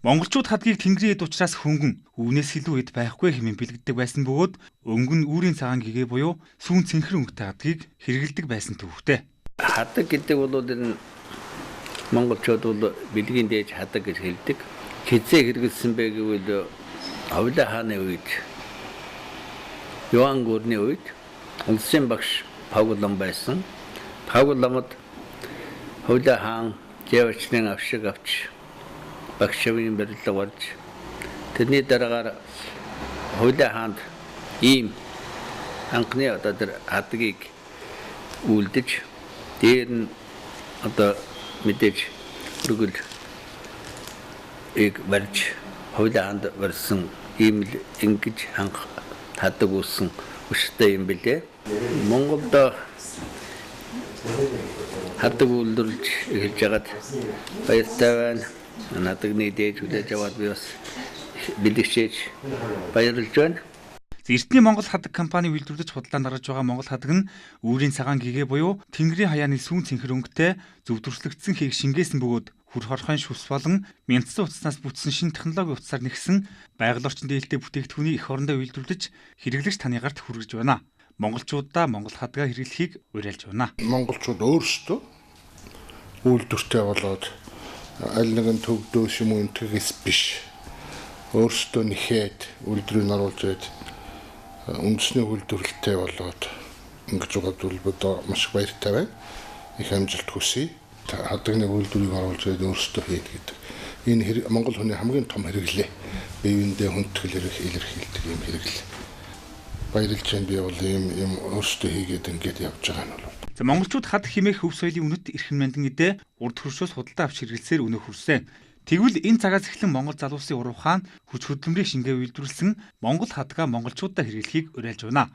Монголчууд хадгийг тэнгэрийн эд учраас хөнгөн өвнөөс илүү эд байхгүй хэмээн бэлэгддэг байсан бөгөөд өнгөн үүрийн цагаан гэгээ буюу сүүн цэнхэр өнгөтэй хадгийг хэрэгэлдэг байсан төвхтэй. Хадаг гэдэг бол энэ монголчууд бол бэлгийн дээж хадаг гэж хэлдэг. Хизээ хэрэгэлсэн бэ гэвэл Ховлын хааны үед, Юан гүрний үед улсын багш Павлан байсан. Павламд Ховлын хаан Жэвчнэн авшиг авч багшийн барилга барьж тэрний дараагаар Ховлын хаанд ийм анхны одоо тэр хадгийг үлдэж дээр нь одоо мэдээж өргөл барьж Ховлын хаанд барьсан ийм л ингэж анх хадаг үүсэн өштэй юм билээ. Монголд хадаг үлдүүлж эхэлж байгаад баяртай байна. Надагны дээж хүлээж аваад би бас бэлэгшээж баярлж байна. Эртний Монгол хадаг компани үйлдвэрлэж худалдаанд гаргаж байгаа Монгол хадаг нь үүрийн цагаан гэгээ буюу тэнгэрийн хаяаны сүүн цэнхэр өнгөтэй зөвдөрслөгдсөн хийг шингээсэн бөгөөд хүр хорхойн шүс болон мяндсан утаснаас бүтсэн шинэ технологийн утсаар нэгсэн байгаль орчин дээлтэй бүтээгдэхүүний эх орондоо үйлдвэрлэж хэрэглэгч таны гарт хүргэж байна. Монголчуудаа Монгол хадгаа хэрэглэхийг уриалж байна. Монголчууд өөрсдөө үйлдвэртэй болоод аль нэгэн төгдөөс юм уу энтгэс биш. Өөрсдөө нэхэд үйлдвэрийг оруулж байд үндэсний үйлдвэрлэлтэй болоод ингэж байгаа зүйлбод маш баяртай байна. Их амжилт хүсье. Хадагны үйлдвэрийг оруулж байд өөрсдөө хэд гэдэг. Энэ Монгол хүний хамгийн том хэрэглээ. Биеиндээ хүндэтгэл илэрхийлдэг юм хэрэглээ. Баярлж байна би бол ийм өөрсдөө хийгээд ингэж явж байгаа нь бол. За монголчууд хад химээх хөв соёлын үнэт эрхэм мэндэн эдээ урд хөршөөс худалдаа авч хэрэглэсээр өнөө хүрсэн. Тэгвэл энэ цагаас эхлэн Монгол залуусын уруу хаан хүч хөдөлмөрийг шингээ үйлдвэрлэсэн Монгол хадгаа монголчуудаа хэрэглэхийг уриалж байна.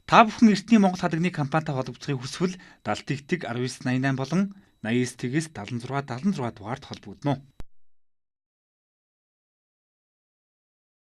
Та бүхэн эртний Монгол хадагны компанитай холбогдохыг хүсвэл 70 тэгтэг 1988 болон 89 тэгээс 76 76 дугаард холбогдно.